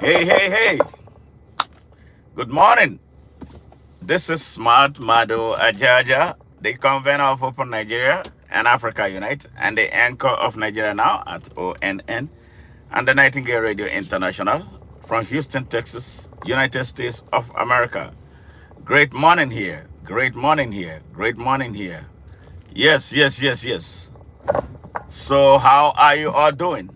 Hey, hey, hey. Good morning. This is Smart Mado Ajaja, the convener of Open Nigeria and Africa Unite, and the anchor of Nigeria Now at ONN and the Nightingale Radio International from Houston, Texas, United States of America. Great morning here. Great morning here. Great morning here. Yes, yes, yes, yes. So, how are you all doing?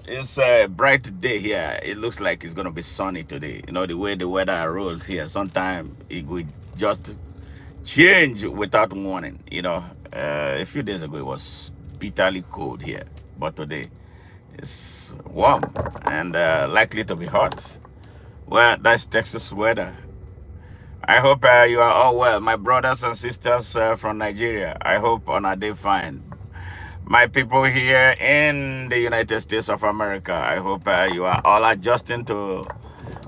It's a bright day here. It looks like it's going to be sunny today. You know, the way the weather rolls here, sometimes it will just change without warning. A few days ago it was bitterly cold here, but today it's warm and likely to be hot. Well, that's Texas weather. I hope you are all well, my brothers and sisters from Nigeria. I hope on a day fine. My people here in the United States of America, I hope you are all adjusting to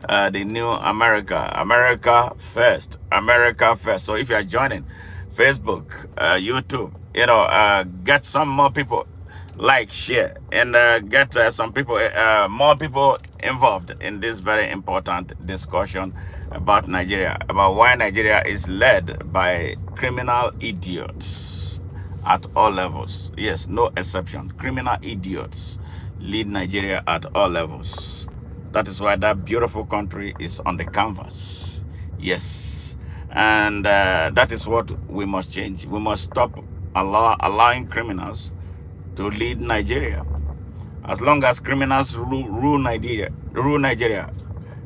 the new America. America first. America first. So if you are joining Facebook, YouTube, get some more people like, share, and get some people, more people involved in this very important discussion about Nigeria, about why Nigeria is led by criminal idiots at all levels. Yes, no exception. Criminal idiots lead Nigeria at all levels. That is why that beautiful country is on the canvas. Yes. And that is what we must change. We must stop allowing criminals to lead Nigeria. As long as criminals rule Nigeria,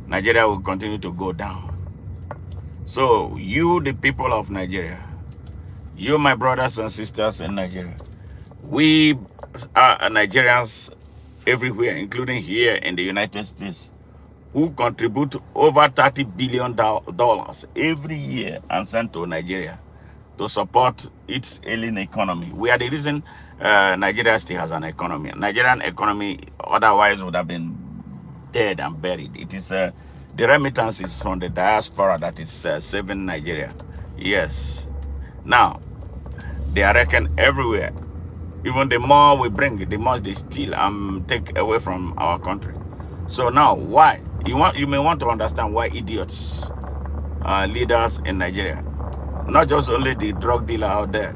Nigeria will continue to go down. So you, the people of Nigeria, you, my brothers and sisters in Nigeria, we are Nigerians everywhere, including here in the United States, who contribute over $30 billion every year and send to Nigeria to support its ailing economy. We are the reason Nigeria still has an economy. Nigerian economy otherwise would have been dead and buried. It is the remittances from the diaspora that is saving Nigeria. Yes. Now, they are reckoned everywhere. Even the more we bring, the more they steal and take away from our country. So now, why? You may want to understand why idiots are leaders in Nigeria. Not just only the drug dealer out there.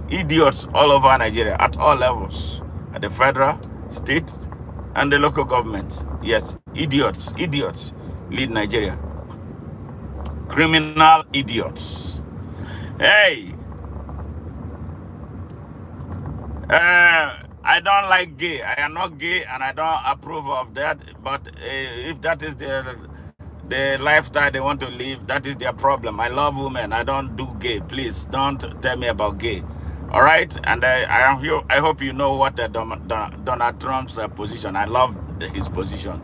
Idiots all over Nigeria at all levels. At the federal, state, and the local government. Yes, idiots lead Nigeria. Criminal idiots. Hey, I don't like gay. I am not gay and I don't approve of that. But if that is the lifestyle they want to live, that is their problem. I love women. I don't do gay. Please don't tell me about gay. All right? And I hope you know what Donald Trump's position. I love his position.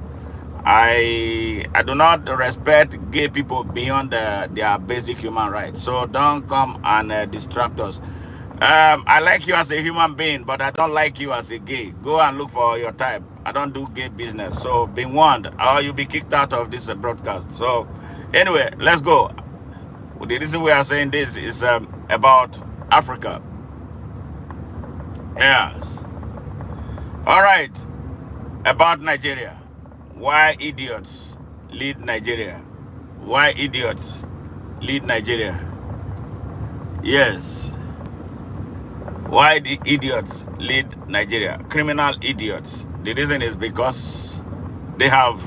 I do not respect gay people beyond their basic human rights. So don't come and distract us. I like you as a human being, but I don't like you as a gay. Go and look for your type. I don't do gay business. So be warned, or you'll be kicked out of this broadcast. So anyway, let's go. The reason we are saying this is about Africa. Yes. All right. About Nigeria. Why idiots lead Nigeria? Why idiots lead Nigeria? Yes. Why the idiots lead Nigeria? Criminal idiots. The reason is because they have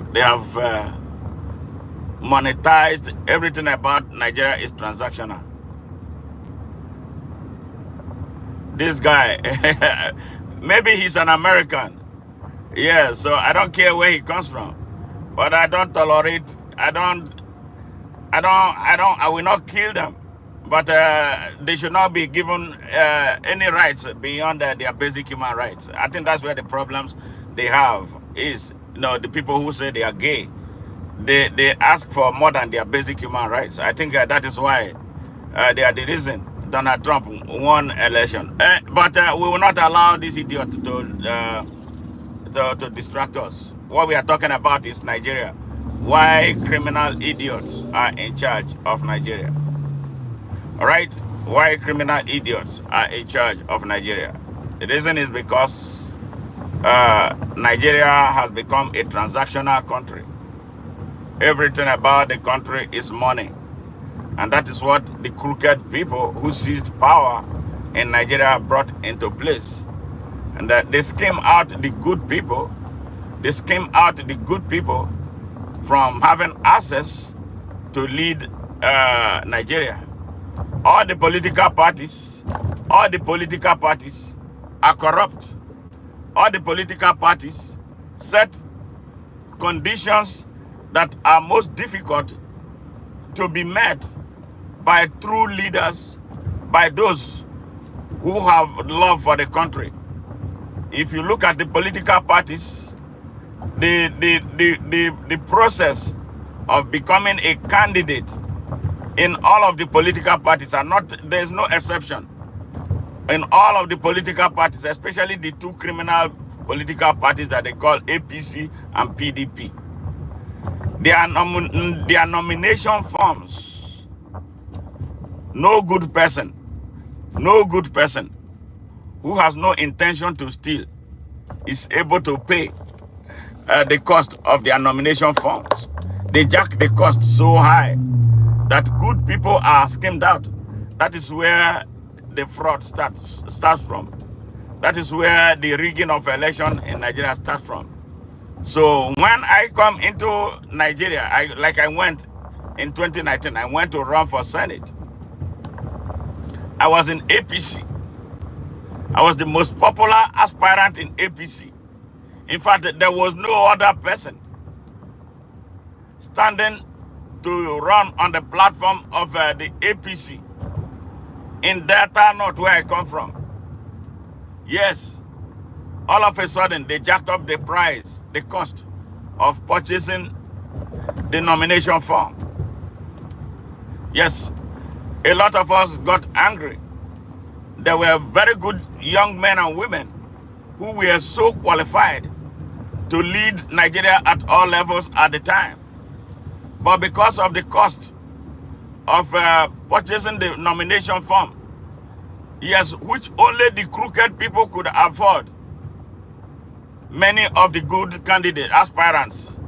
monetized everything about Nigeria is transactional. This guy, maybe he's an American. Yeah, so I don't care where he comes from, but I don't tolerate. I will not kill them, but they should not be given any rights beyond their basic human rights. I think that's where the problems they have is. The people who say they are gay, they ask for more than their basic human rights. I think that is why they are the reason Donald Trump won election. But we will not allow this idiot to distract us. What we are talking about is Nigeria. Why criminal idiots are in charge of Nigeria. All right? Why criminal idiots are in charge of Nigeria. The reason is because Nigeria has become a transactional country. Everything about the country is money. And that is what the crooked people who seized power in Nigeria brought into place. And that they scheme out the good people. They scheme out the good people from having access to lead Nigeria. All the political parties are corrupt. All the political parties set conditions that are most difficult to be met by true leaders, by those who have love for the country. If you look at the political parties, the process of becoming a candidate in all of the political parties are not, there's no exception. In all of the political parties, especially the two criminal political parties that they call APC and PDP, their nomination forms, no good person who has no intention to steal is able to pay the cost of their nomination forms. They jack the cost so high that good people are skimmed out. That is where the fraud starts from. That is where the rigging of election in Nigeria starts from. So when I come into Nigeria, I went in 2019, I went to run for Senate. I was in APC. I was the most popular aspirant in APC. In fact, there was no other person standing to run on the platform of the APC in Delta North, where I come from. Yes, all of a sudden they jacked up the price, the cost of purchasing the nomination form. Yes, a lot of us got angry. There were very good young men and women who were so qualified to lead Nigeria at all levels at the time. But because of the cost of purchasing the nomination form, yes, which only the crooked people could afford, many of the good candidate aspirants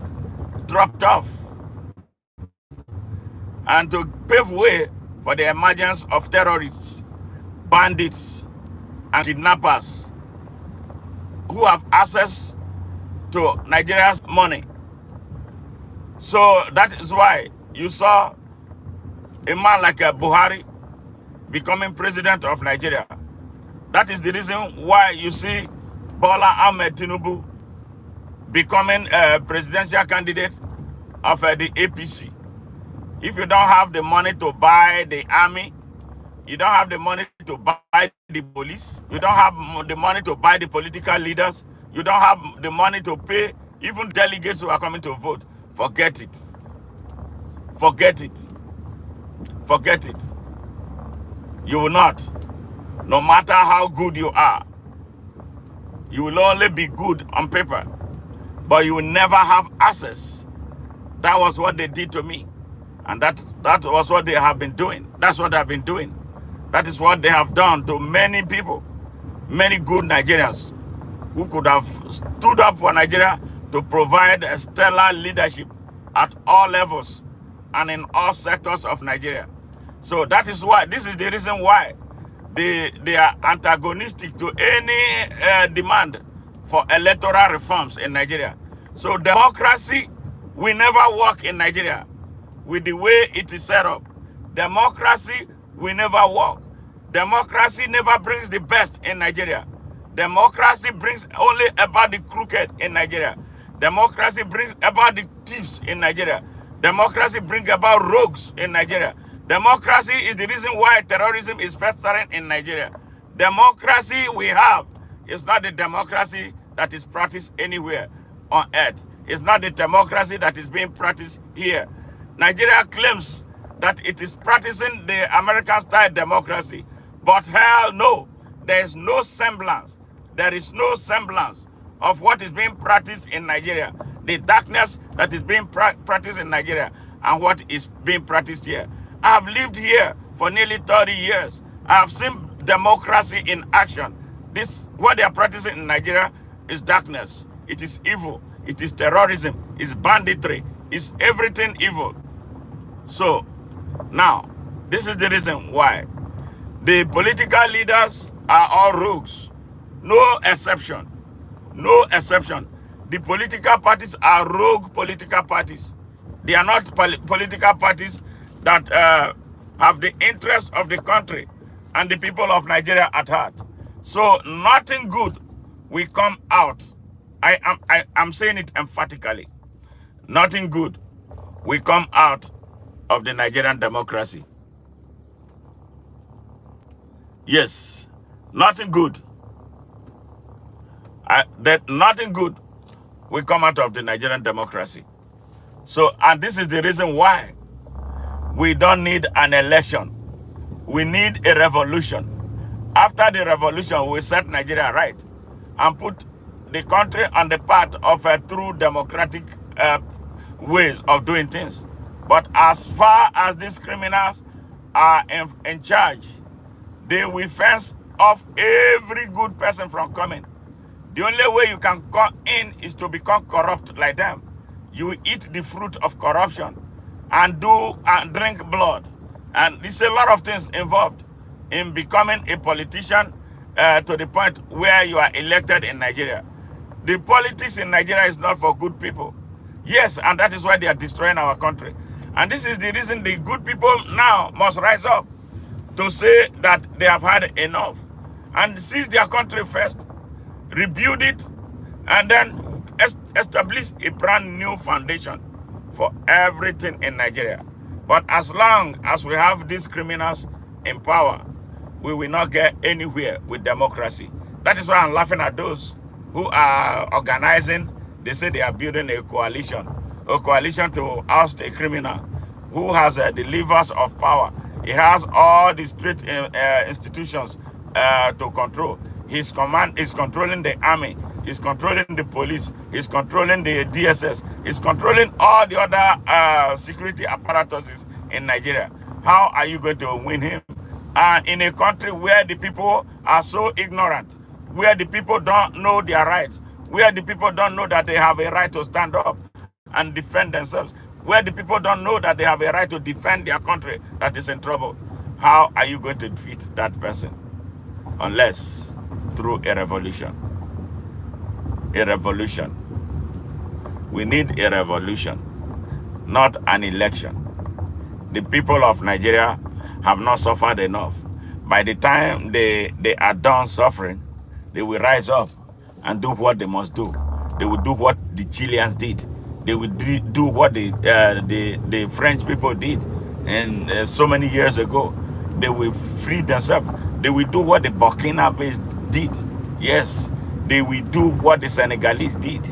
dropped off. And to pave way for the emergence of terrorists, bandits, and kidnappers who have access to Nigeria's money. So that is why you saw a man like Buhari becoming president of Nigeria. That is the reason why you see Bola Ahmed Tinubu becoming a presidential candidate of the APC. If you don't have the money to buy the army, you don't have the money to buy the police, you don't have the money to buy the political leaders, you don't have the money to pay even delegates who are coming to vote, forget it. Forget it. Forget it. You will not. No matter how good you are, you will only be good on paper, but you will never have access. That was what they did to me. And that was what they have been doing. That's what they've been doing. That is what they have done to many people, many good Nigerians who could have stood up for Nigeria to provide a stellar leadership at all levels and in all sectors of Nigeria. So that is why, this is the reason why they are antagonistic to any demand for electoral reforms in Nigeria. So democracy will never work in Nigeria with the way it is set up. Democracy will never work. Democracy never brings the best in Nigeria. Democracy brings only about the crooked in Nigeria. Democracy brings about the thieves in Nigeria. Democracy brings about rogues in Nigeria. Democracy is the reason why terrorism is festering in Nigeria. Democracy we have is not the democracy that is practiced anywhere on earth. It's not the democracy that is being practiced here. Nigeria claims that it is practicing the American-style democracy. But hell no, there is no semblance. There is no semblance of what is being practiced in Nigeria. The darkness that is being practiced in Nigeria and what is being practiced here. I have lived here for nearly 30 years. I have seen democracy in action. This, what they are practicing in Nigeria is darkness. It is evil. It is terrorism. It's banditry. Is everything evil? So now, this is the reason why the political leaders are all rogues. No exception. No exception. The political parties are rogue political parties. They are not political parties that have the interest of the country and the people of Nigeria at heart. So nothing good will come out. I'm saying it emphatically. Nothing good will come out of the Nigerian democracy. Yes, nothing good. That nothing good will come out of the Nigerian democracy. So, and this is the reason why we don't need an election. We need a revolution. After the revolution, we set Nigeria right and put the country on the path of a true democratic ways of doing things. But as far as these criminals are in charge, they will fence off every good person from coming. The only way you can come in is to become corrupt like them. You eat the fruit of corruption and drink blood. And there's a lot of things involved in becoming a politician to the point where you are elected in Nigeria. The politics in Nigeria is not for good people. Yes, and that is why they are destroying our country. And this is the reason the good people now must rise up to say that they have had enough and seize their country first, rebuild it, and then establish a brand new foundation for everything in Nigeria. But as long as we have these criminals in power, we will not get anywhere with democracy. That is why I'm laughing at those who are organizing. They say they are building a coalition to oust a criminal who has the levers of power. He has all the state institutions to control. His command is controlling the army. He's controlling the police. He's controlling the DSS. He's controlling all the other security apparatuses in Nigeria. How are you going to win him? In a country where the people are so ignorant, where the people don't know their rights, where the people don't know that they have a right to stand up and defend themselves, where the people don't know that they have a right to defend their country that is in trouble. How are you going to defeat that person? Unless through a revolution. A revolution. We need a revolution, not an election. The people of Nigeria have not suffered enough. By the time they are done suffering, they will rise up and do what they must do. They will do what the Chileans did. They will do what the French people did and so many years ago. They will free themselves. They will do what the Burkinabés did. Yes, they will do what the Senegalese did.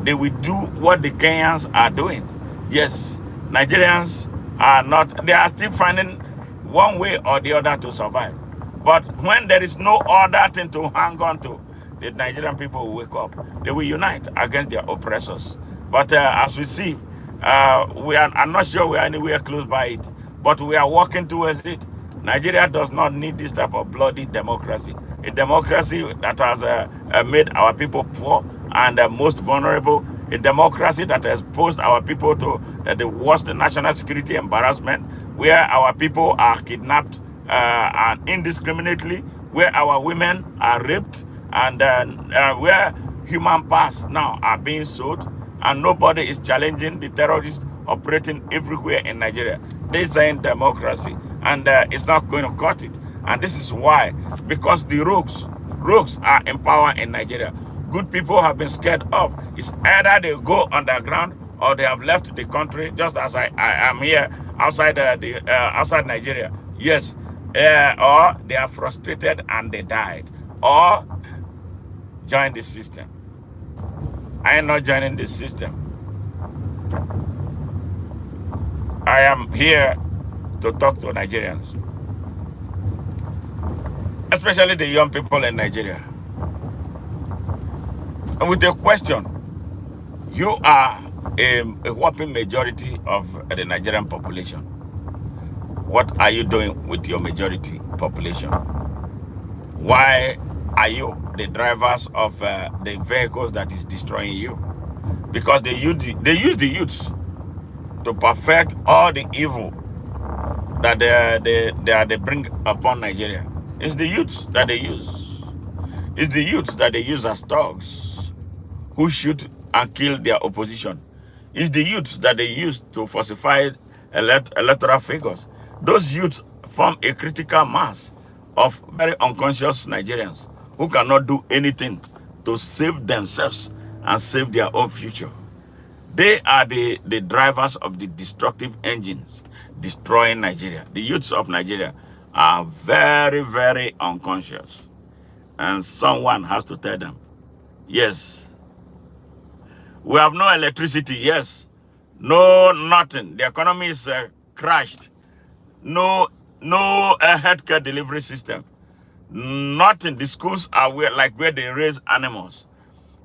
They will do what the Kenyans are doing. Yes, Nigerians are not, they are still finding one way or the other to survive. But when there is no other thing to hang on to, the Nigerian people will wake up. They will unite against their oppressors. But as we see, I'm not sure we are anywhere close by it, but we are working towards it. Nigeria does not need this type of bloody democracy. A democracy that has made our people poor and most vulnerable. A democracy that has posed our people to the worst national security embarrassment, where our people are kidnapped and indiscriminately, where our women are raped, and where human parts now are being sold, and nobody is challenging the terrorists operating everywhere in Nigeria. This ain't democracy, and it's not going to cut it. And this is why, because the rogues are in power in Nigeria. Good people have been scared off. It's either they go underground or they have left the country, just as I am here outside outside Nigeria. Yes, or they are frustrated and they died, or join the system. I am not joining the system. I am here to talk to Nigerians, especially the young people in Nigeria. And with a question, you are a whopping majority of the Nigerian population. What are you doing with your majority population? Why are you the drivers of the vehicles that is destroying you? Because they use the youths to perfect all the evil that they bring upon Nigeria. It's the youths that they use. It's the youths that they use as dogs who shoot and kill their opposition. It's the youths that they use to falsify electoral figures. Those youths form a critical mass of very unconscious Nigerians who cannot do anything to save themselves and save their own future. They are the drivers of the destructive engines destroying Nigeria. The youths of Nigeria are very, very unconscious. And someone has to tell them, yes, we have no electricity, yes. No, nothing. The economy is crashed. No healthcare delivery system. Nothing. The schools are where they raise animals.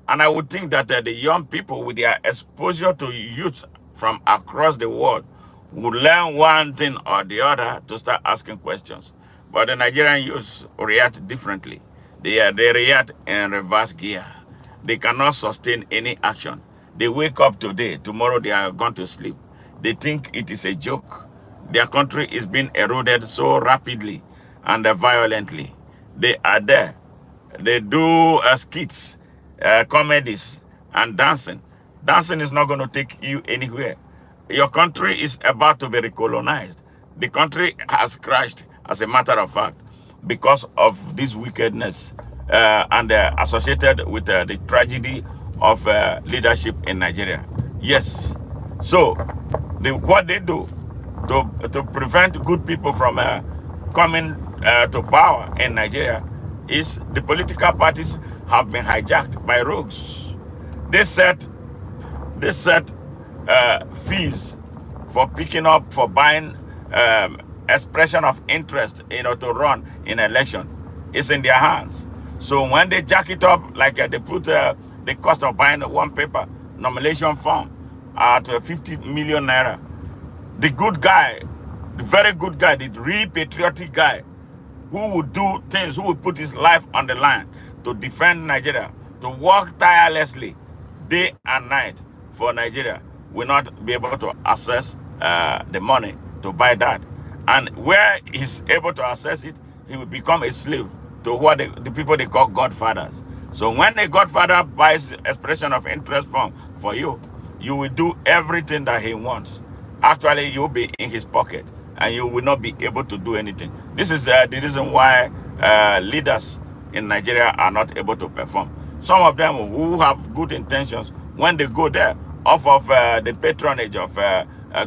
And I would think that the young people with their exposure to youth from across the world would learn one thing or the other to start asking questions. But the Nigerian youth react differently. They react in reverse gear. They cannot sustain any action. They wake up today, tomorrow they are going to sleep. They think it is a joke. Their country is being eroded so rapidly and violently. They are there. They do skits, comedies, and dancing. Dancing is not going to take you anywhere. Your country is about to be recolonized. The country has crashed, as a matter of fact, because of this wickedness and associated with the tragedy of leadership in Nigeria. Yes. So, what they do to prevent good people from coming to power in Nigeria is the political parties have been hijacked by rogues. They set fees for picking up, for buying expression of interest, to run in election. It's in their hands. So when they jack it up, like they put the cost of buying one paper nomination form at 50 million naira, the good guy, the very good guy, the real patriotic guy, who would do things, who would put his life on the line to defend Nigeria, to work tirelessly day and night for Nigeria, will not be able to access the money to buy that. And where he's able to access it, he will become a slave to what the people they call godfathers. So when a godfather buys expression of interest form for you, you will do everything that he wants. Actually, you'll be in his pocket and you will not be able to do anything. This is the reason why leaders in Nigeria are not able to perform. Some of them who have good intentions, when they go there, off of the patronage of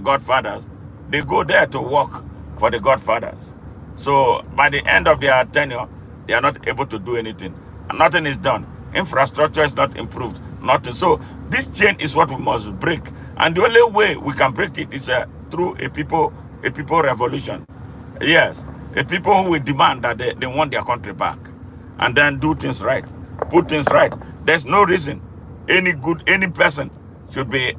godfathers, they go there to work for the godfathers. So by the end of their tenure, they are not able to do anything. And nothing is done. Infrastructure is not improved. Nothing. So this chain is what we must break. And the only way we can break it is through a people revolution. Yes, a people who will demand that they want their country back. And then do things right. Put things right. There's no reason any person should be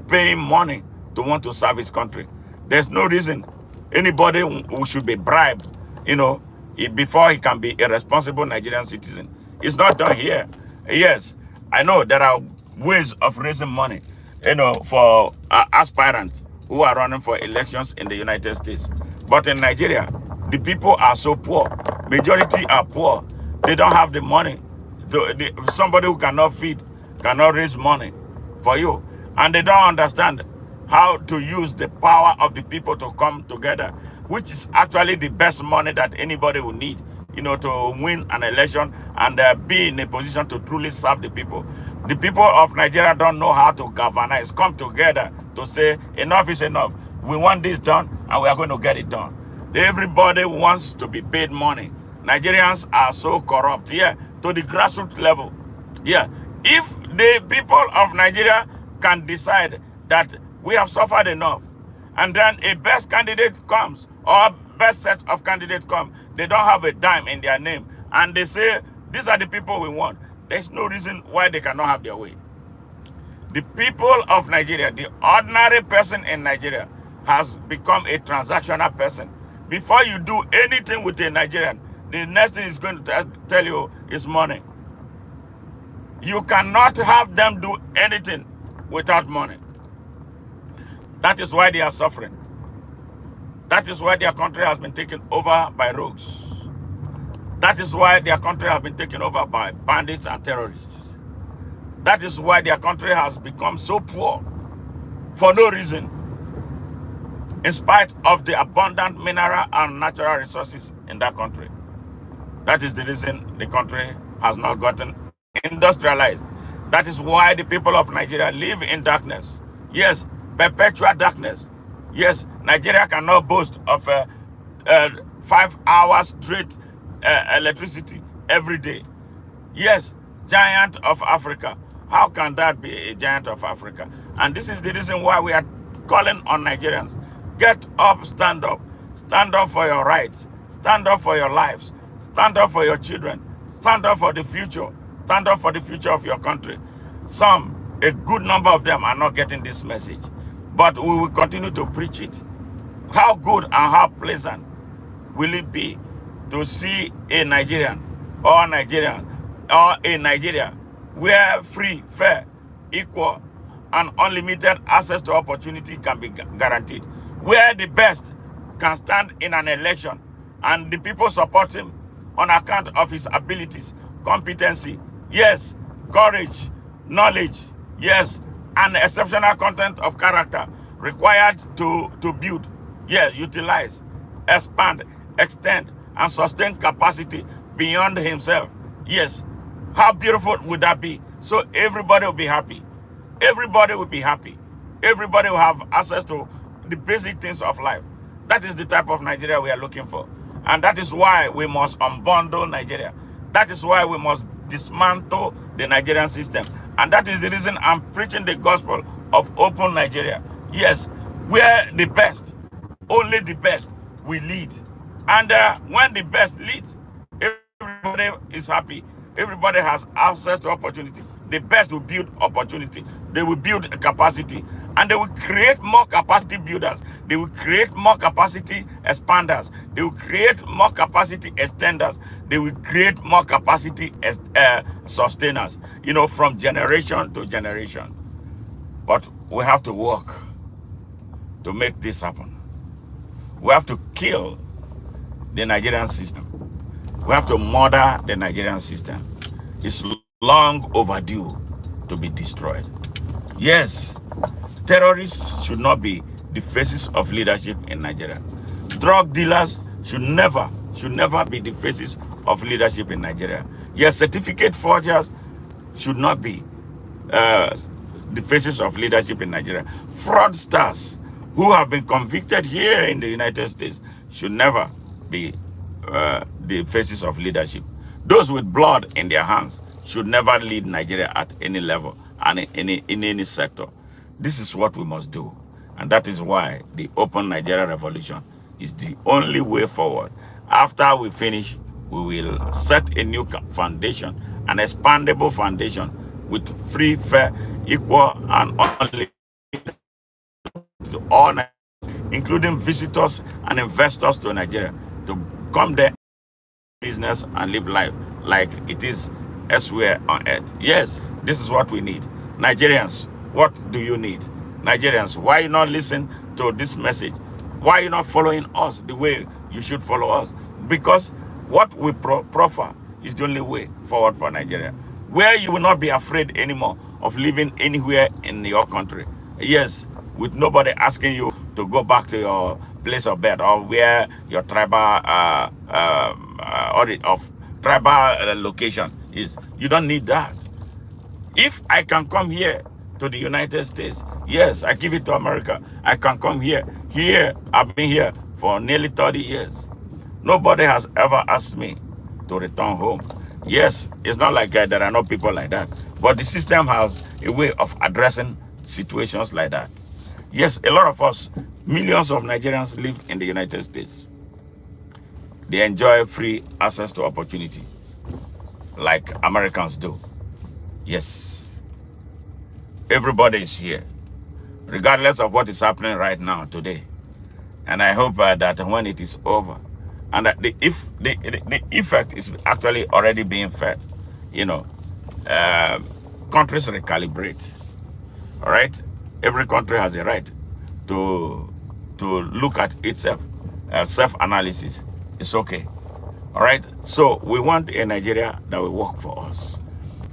paying money to want to serve his country. There's no reason anybody who should be bribed, before he can be a responsible Nigerian citizen. It's not done here. Yes, I know there are ways of raising money, for aspirants who are running for elections in the United States. But in Nigeria, the people are so poor. Majority are poor. They don't have the money. Somebody who cannot feed, cannot raise money for you. And they don't understand how to use the power of the people to come together, which is actually the best money that anybody will need, to win an election and be in a position to truly serve the people. The people of Nigeria don't know how to galvanize, come together to say, enough is enough. We want this done and we are going to get it done. Everybody wants to be paid money. Nigerians are so corrupt, to the grassroots level. If the people of Nigeria can decide that we have suffered enough, and then a best candidate comes, or best set of candidates come, they don't have a dime in their name, and they say, these are the people we want. There's no reason why they cannot have their way. The people of Nigeria, the ordinary person in Nigeria, has become a transactional person. Before you do anything with a Nigerian, the next thing is going to tell you is money. You cannot have them do anything without money. That is why they are suffering. That is why their country has been taken over by rogues. That is why their country has been taken over by bandits and terrorists. That is why their country has become so poor for no reason, in spite of the abundant mineral and natural resources in that country. That is the reason the country has not gotten industrialized. That is why the people of Nigeria live in darkness. Yes, perpetual darkness. Yes, Nigeria cannot boast of 5 hours straight electricity every day. Yes, giant of Africa. How can that be a giant of Africa? And this is the reason why we are calling on Nigerians. Get up, stand up. Stand up for your rights. Stand up for your lives. Stand up for your children. Stand up for the future. Stand up for the future of your country. A good number of them are not getting this message. But we will continue to preach it. How good and how pleasant will it be to see a Nigerian or a Nigeria where free, fair, equal, and unlimited access to opportunity can be guaranteed, where the best can stand in an election and the people support him on account of his abilities, competency, yes, courage, knowledge, yes, and exceptional content of character required to build, yes, utilize, expand, extend, and sustain capacity beyond himself. Yes, how beautiful would that be? So everybody will be happy. Everybody will be happy. Everybody will have access to the basic things of life. That is the type of Nigeria we are looking for. And that is why we must unbundle Nigeria. That is why we must dismantle the Nigerian system. And that is the reason I'm preaching the gospel of open Nigeria. Yes, where the best, only the best, will lead. And when the best leads, everybody is happy. Everybody has access to opportunity. The best will build opportunity. They will build capacity. And they will create more capacity builders. They will create more capacity expanders. They will create more capacity extenders. They will create more capacity sustainers, from generation to generation. But we have to work to make this happen. We have to kill the Nigerian system. We have to murder the Nigerian system. It's long overdue to be destroyed. Yes, terrorists should not be the faces of leadership in Nigeria. Drug dealers should never be the faces of leadership in Nigeria. Yes, certificate forgers should not be the faces of leadership in Nigeria. Fraudsters who have been convicted here in the United States should never be the faces of leadership. Those with blood in their hands should never lead Nigeria at any level and in any sector. This is what we must do. And that is why the Open Nigeria Revolution is the only way forward. After we finish, we will set a new foundation, an expandable foundation with free, fair, equal, and unlimited to all Nigerians, including visitors and investors to Nigeria, to come there, business, and live life like it is elsewhere on earth. Yes, this is what we need. Nigerians, what do you need? Nigerians, why you not listen to this message? Why you not following us the way you should follow us? Because what we proffer is the only way forward for Nigeria, where you will not be afraid anymore of living anywhere in your country. Yes, with nobody asking you to go back to your place of birth or where your tribal audit of tribal location is. You don't need that. If I can come here to the United States, yes, I give it to America. I can come here. Here, I've been here for nearly 30 years. Nobody has ever asked me to return home. Yes, it's not like there are no people like that. But the system has a way of addressing situations like that. Yes, a lot of us, millions of Nigerians live in the United States. They enjoy free access to opportunity like Americans do. Yes, everybody is here, regardless of what is happening right now today. And I hope that when it is over, and that the effect is actually already being felt, countries recalibrate. All right, every country has a right to look at itself, self-analysis. It's okay. All right. So we want a Nigeria that will work for us,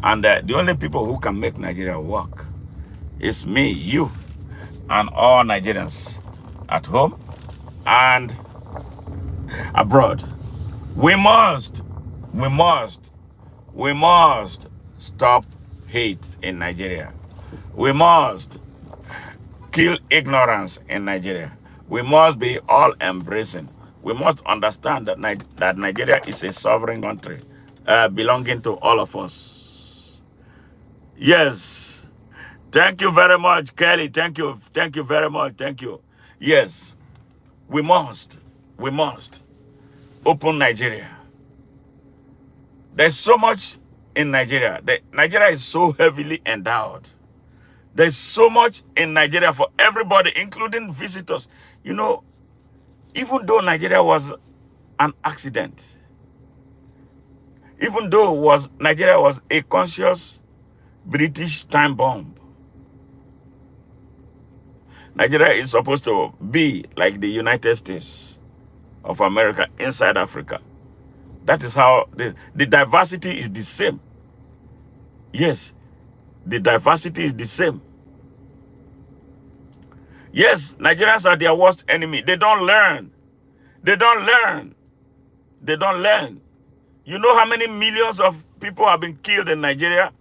and the only people who can make Nigeria work is me, you, and all Nigerians at home and abroad. We must stop hate in Nigeria. We must kill ignorance in Nigeria. We must be all embracing. We must understand that that Nigeria is a sovereign country belonging to all of us. Yes. Thank you very much, Kelly. Thank you. Thank you very much. Thank you. Yes. We must open Nigeria. There's so much in Nigeria. Nigeria is so heavily endowed. There's so much in Nigeria for everybody, including visitors. You know, even though Nigeria was an accident, even though Nigeria was a conscious British time bomb, Nigeria is supposed to be like the United States of America inside Africa. That is how the diversity is the same. Yes, the diversity is the same. Yes, Nigerians are their worst enemy. They don't learn. They don't learn. They don't learn. You know how many millions of people have been killed in Nigeria?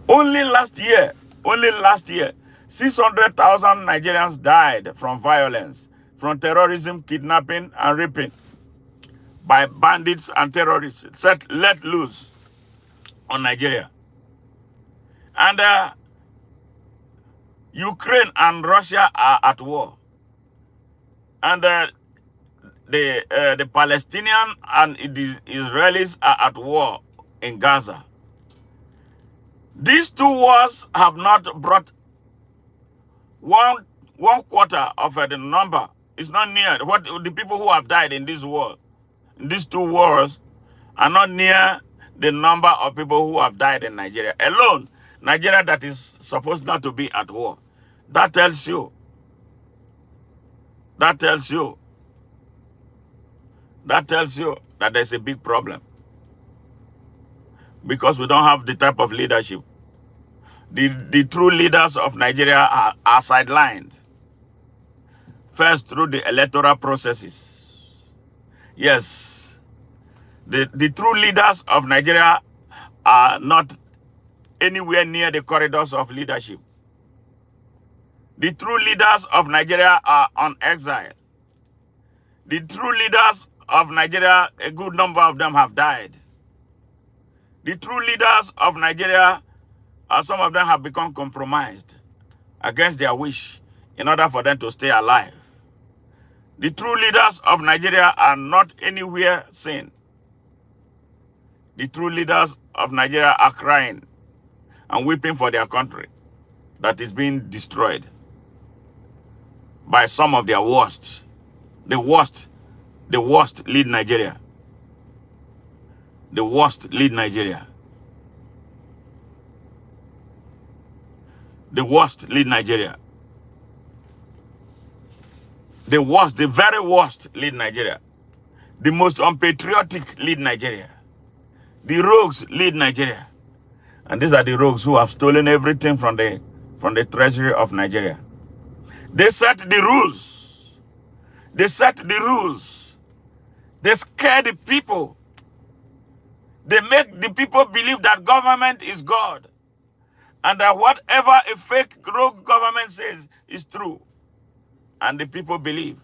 Only last year, 600,000 Nigerians died from violence, from terrorism, kidnapping, and raping by bandits and terrorists let loose on Nigeria. And Ukraine and Russia are at war. And the Palestinian and the Israelis are at war in Gaza. These two wars have not brought one quarter of the number. It's not near what the people who have died in this war. These two wars are not near the number of people who have died in Nigeria alone. Nigeria that is supposed not to be at war. That tells you that there's a big problem. Because we don't have the type of leadership. The true leaders of Nigeria are sidelined. First, through the electoral processes. Yes, the true leaders of Nigeria are not anywhere near the corridors of leadership. The true leaders of Nigeria are on exile. The true leaders of Nigeria, a good number of them have died. The true leaders of Nigeria, some of them have become compromised against their wish in order for them to stay alive. The true leaders of Nigeria are not anywhere seen. The true leaders of Nigeria are crying and weeping for their country that is being destroyed by some of their worst. The worst lead Nigeria. The worst lead Nigeria. The worst lead Nigeria. The worst, the very worst lead Nigeria. The most unpatriotic lead Nigeria. The rogues lead Nigeria. And these are the rogues who have stolen everything from the treasury of Nigeria. They set the rules. They set the rules. They scare the people. They make the people believe that government is God. And that whatever a fake rogue government says is true. And the people believe.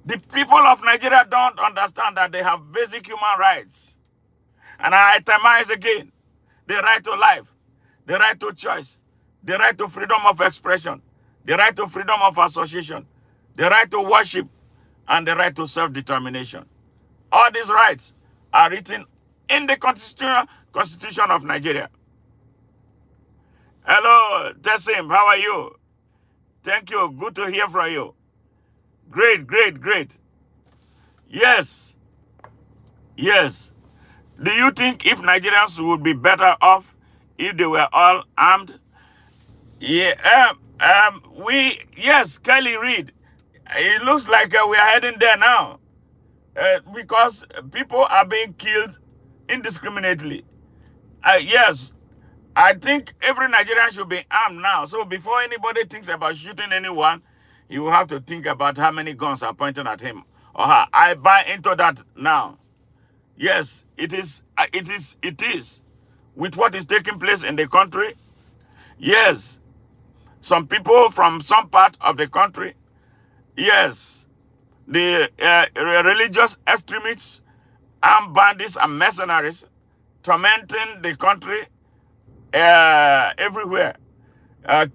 The people of Nigeria don't understand that they have basic human rights. And I itemize again, the right to life, the right to choice, the right to freedom of expression, the right to freedom of association, the right to worship, and the right to self-determination. All these rights are written in the Constitution of Nigeria. Hello, Tessim, how are you? Thank you. Good to hear from you. Great, great, great. Yes. Yes. Do you think if Nigerians would be better off if they were all armed? Yeah. Yes, Kelly Reid. It looks like we are heading there now because people are being killed indiscriminately. Yes, I think every Nigerian should be armed now. So before anybody thinks about shooting anyone, you will have to think about how many guns are pointing at him or her. I buy into that now. Yes, it is. It is. With what is taking place in the country, yes, some people from some part of the country, yes, the religious extremists, armed bandits, and mercenaries tormenting the country everywhere,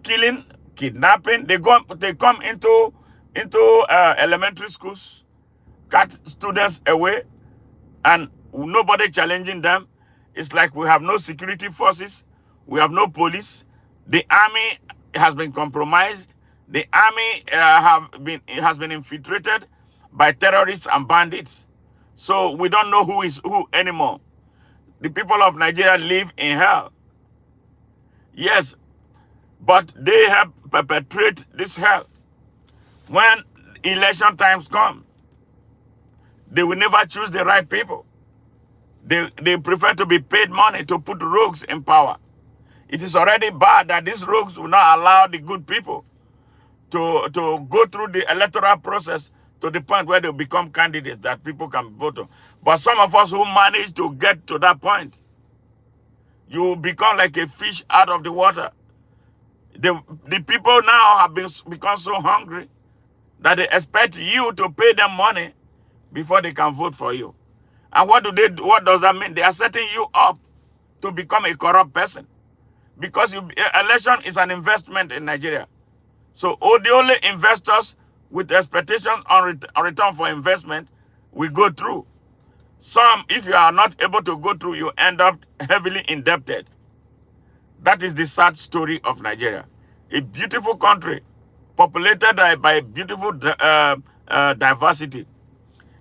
killing, kidnapping. They come into elementary schools, cut students away, and nobody challenging them. It's like we have no security forces, we have no police. The army has been compromised. The army has been infiltrated by terrorists and bandits. So we don't know who is who anymore. The people of Nigeria live in hell. Yes, but they have perpetrate this hell. When election times come, they will never choose the right people. They prefer to be paid money to put rogues in power. It is already bad that these rogues will not allow the good people to go through the electoral process to the point where they become candidates that people can vote on. But some of us who manage to get to that point, you become like a fish out of the water. The people now have become so hungry that they expect you to pay them money before they can vote for you. And what does that mean? They are setting you up to become a corrupt person. Because election is an investment in Nigeria. So the only investors with expectations on return for investment will go through. Some, if you are not able to go through, you end up heavily indebted. That is the sad story of Nigeria. A beautiful country, populated by beautiful diversity.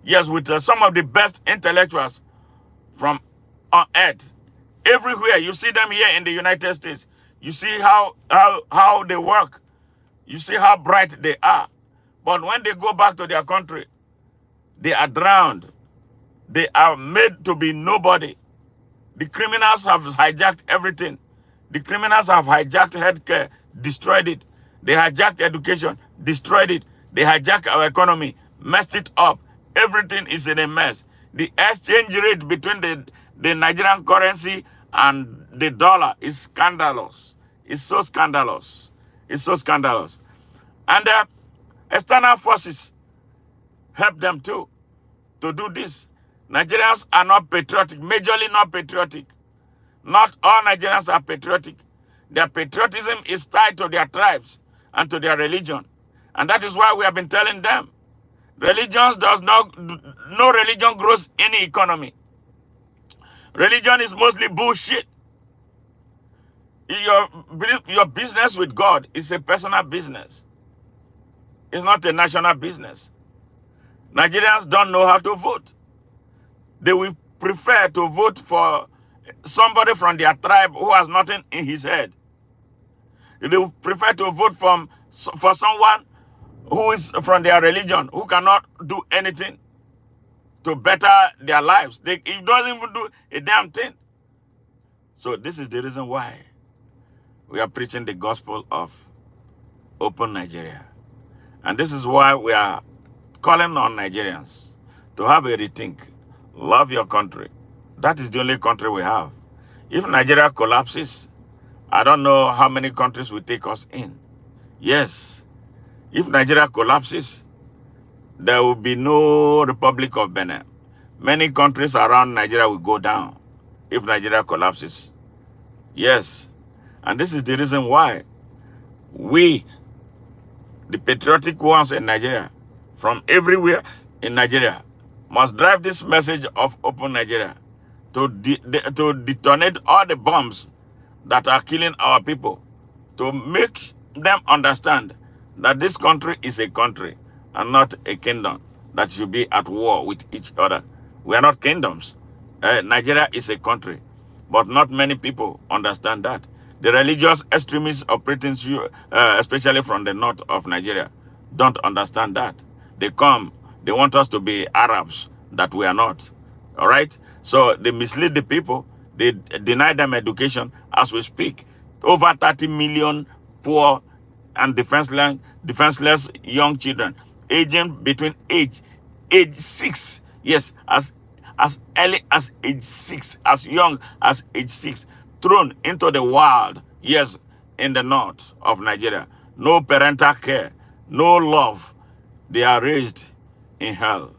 Yes, with some of the best intellectuals from on earth. Everywhere, you see them here in the United States. You see how they work. You see how bright they are. But when they go back to their country, they are drowned. They are made to be nobody. The criminals have hijacked everything. The criminals have hijacked healthcare, destroyed it. They hijacked education, destroyed it. They hijacked our economy, messed it up. Everything is in a mess. The exchange rate between the Nigerian currency and the dollar is scandalous. It's so scandalous. It's so scandalous. And external forces help them too to do this. Nigerians are not patriotic, majorly not patriotic. Not all Nigerians are patriotic. Their patriotism is tied to their tribes and to their religion. And that is why we have been telling them, no religion grows any economy. Religion is mostly bullshit. Your business with God is a personal business. It's not a national business. Nigerians don't know how to vote. They will prefer to vote for somebody from their tribe who has nothing in his head. They will prefer to vote for someone who is from their religion, who cannot do anything to better their lives. He doesn't even do a damn thing. So this is the reason why we are preaching the gospel of open Nigeria. And this is why we are calling on Nigerians to have a rethink. Love your country. That is the only country we have. If Nigeria collapses, I don't know how many countries will take us in. Yes, if Nigeria collapses, there will be no Republic of Benin. Many countries around Nigeria will go down if Nigeria collapses. Yes, and this is the reason why we, the patriotic ones in Nigeria, from everywhere in Nigeria, must drive this message of open Nigeria to detonate all the bombs that are killing our people, to make them understand that this country is a country and not a kingdom that should be at war with each other. We are not kingdoms. Nigeria is a country, but not many people understand that. The religious extremists operating, especially from the north of Nigeria, don't understand that. They come, they want us to be Arabs that we are not. All right? So they mislead the people. They deny them education as we speak. Over 30 million poor and defenseless young children, aging between age 6, yes, as early as age 6, as young as age 6, thrown into the wild, yes, in the north of Nigeria. No parental care, no love. They are raised in hell,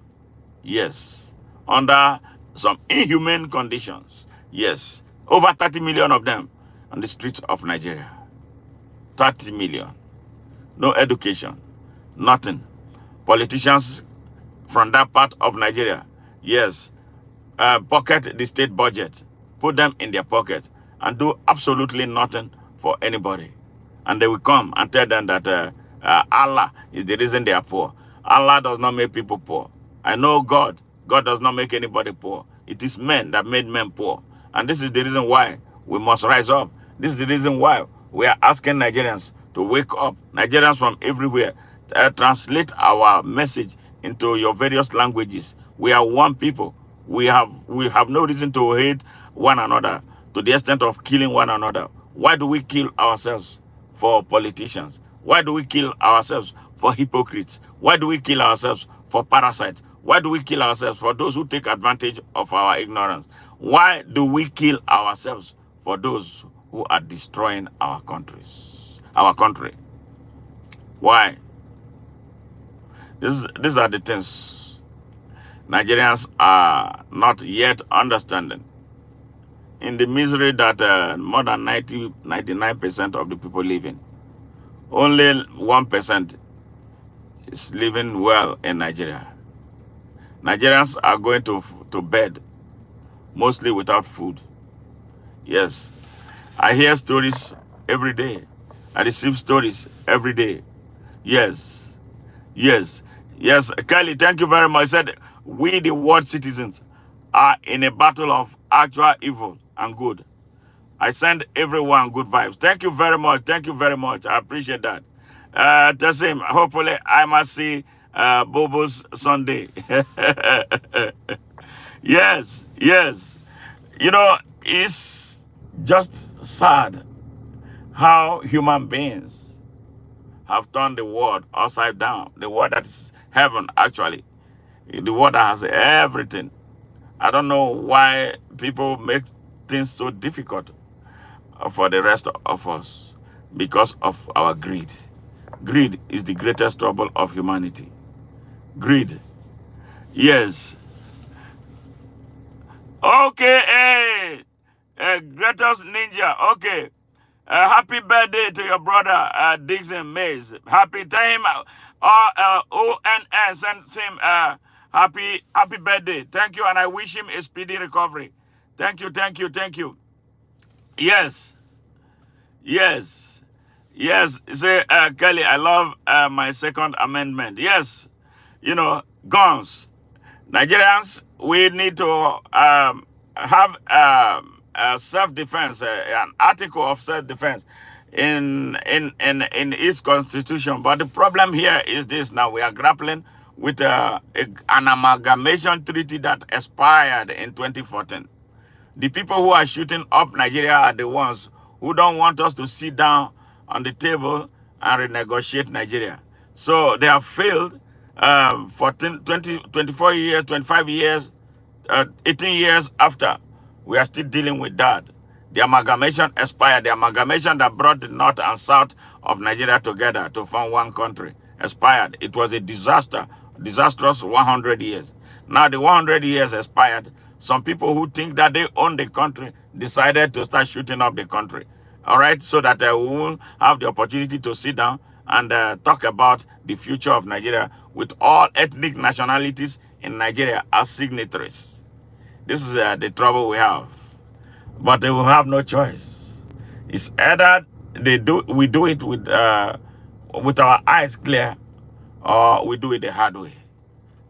yes, under some inhumane conditions, yes. Over 30 million of them on the streets of Nigeria. 30 million. No education, nothing. Politicians from that part of Nigeria, yes, pocket the state budget, put them in their pocket, and do absolutely nothing for anybody. And they will come and tell them that Allah is the reason they are poor. Allah does not make people poor. I know God. God does not make anybody poor. It is men that made men poor. And this is the reason why we must rise up. This is the reason why we are asking Nigerians to wake up. Nigerians from everywhere, translate our message into your various languages. We are one people. We have no reason to hate one another to the extent of killing one another. Why do we kill ourselves for politicians? Why do we kill ourselves for hypocrites? Why do we kill ourselves for parasites? Why do we kill ourselves for those who take advantage of our ignorance? Why do we kill ourselves for those who are destroying our countries, our country? Why? These are the things Nigerians are not yet understanding. In the misery that more than 99% of the people live in, only 1% is living well in Nigeria. Nigerians are going to bed mostly without food. Yes, I hear stories every day. I receive stories every day. Yes, yes, yes. Kelly, thank you very much. I said, we the world citizens are in a battle of actual evil and good. I send everyone good vibes. Thank you very much. Thank you very much. I appreciate that. Tassim, hopefully I must see Bobo's Sunday. Yes, yes. You know, it's just sad how human beings have turned the world upside down. The world that is heaven, actually. The world that has everything. I don't know why people make things so difficult for the rest of us because of our greed. Greed is the greatest trouble of humanity. Greed. Yes. Okay, hey. Greatest Ninja. Okay. Happy birthday to your brother, Dixon Mays. Happy, tell him, ONS, send him happy birthday. Thank you, and I wish him a speedy recovery. Thank you, thank you, thank you. Yes, yes, yes. Say, Kelly, I love my second amendment. Yes, you know, guns. Nigerians, we need to have self-defense, an article of self-defense in its constitution. But the problem here is this: now we are grappling with an amalgamation treaty that expired in 2014. The people who are shooting up Nigeria are the ones who don't want us to sit down on the table and renegotiate Nigeria. So they have failed 24 years, 25 years, 18 years after. We are still dealing with that. The amalgamation expired. The amalgamation that brought the north and south of Nigeria together to form one country expired. It was a disastrous 100 years. Now the 100 years expired. Some people who think that they own the country decided to start shooting up the country. All right, so that we will have the opportunity to sit down and talk about the future of Nigeria with all ethnic nationalities in Nigeria as signatories. This is the trouble we have. But they will have no choice. It's either we do it with our eyes clear, or we do it the hard way.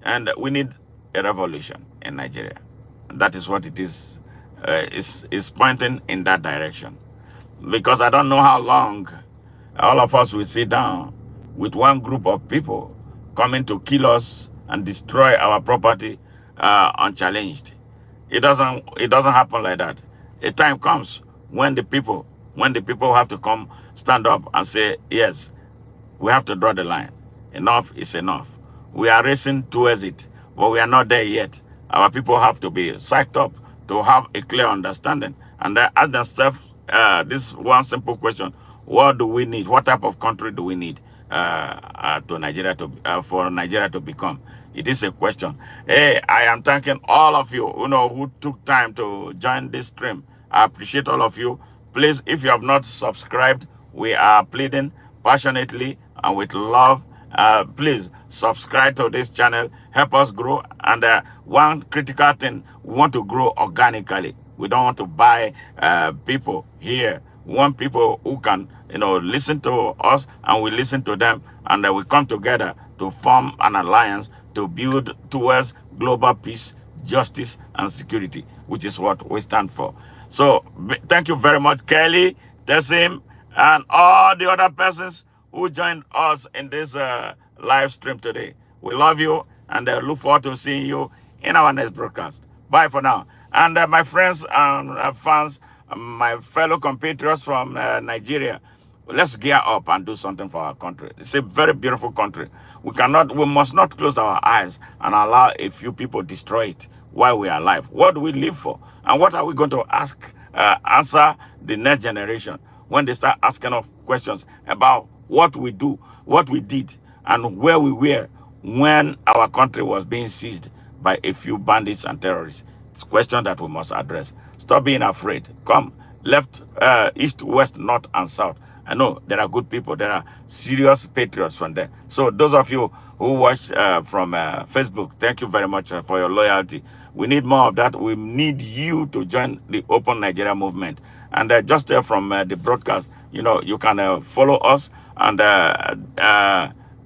And we need a revolution in Nigeria. That is what it is. It's pointing in that direction. because I don't know how long all of us will sit down with one group of people coming to kill us and destroy our property unchallenged. It doesn't happen like that. A time comes when the people have to come stand up and say, yes, we have to draw the line. Enough is enough. We are racing towards it, but we are not there yet. Our people have to be psyched up to have a clear understanding and ask themselves this one simple question: what do we need? What type of country do we need to Nigeria to for Nigeria to become? It is a question. Hey, I am thanking all of you, who took time to join this stream. I appreciate all of you. Please, if you have not subscribed, we are pleading passionately and with love. Please subscribe to this channel. Help us grow. And one critical thing, we want to grow organically. We don't want to buy people here. We want people who can, listen to us and we listen to them, and we come together to form an alliance to build towards global peace, justice, and security, which is what we stand for. So thank you very much, Kelly, Tessim, and all the other persons who joined us in this live stream today. We love you and look forward to seeing you in our next broadcast. Bye for now. And my friends and fans, my fellow compatriots from Nigeria, let's gear up and do something for our country. It's a very beautiful country. We must not close our eyes and allow a few people destroy it while we are alive. What do we live for? And what are we going to answer the next generation when they start asking us questions about what we do, what we did, and where we were when our country was being seized by a few bandits and terrorists? It's a question that we must address. Stop being afraid. Come, left, east, west, north, and south. I know there are good people. There are serious patriots from there. So those of you who watch from Facebook, thank you very much for your loyalty. We need more of that. We need you to join the Open Nigeria movement. And just from the broadcast, you can follow us and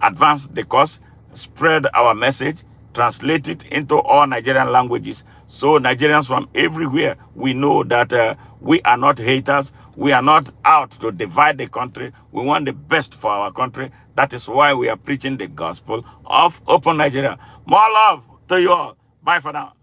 advance the cause, spread our message, translate it into all Nigerian languages, so Nigerians from everywhere, we know that we are not haters. We are not out to divide the country. We want the best for our country. That is why we are preaching the gospel of Open Nigeria. More love to you all. Bye for now.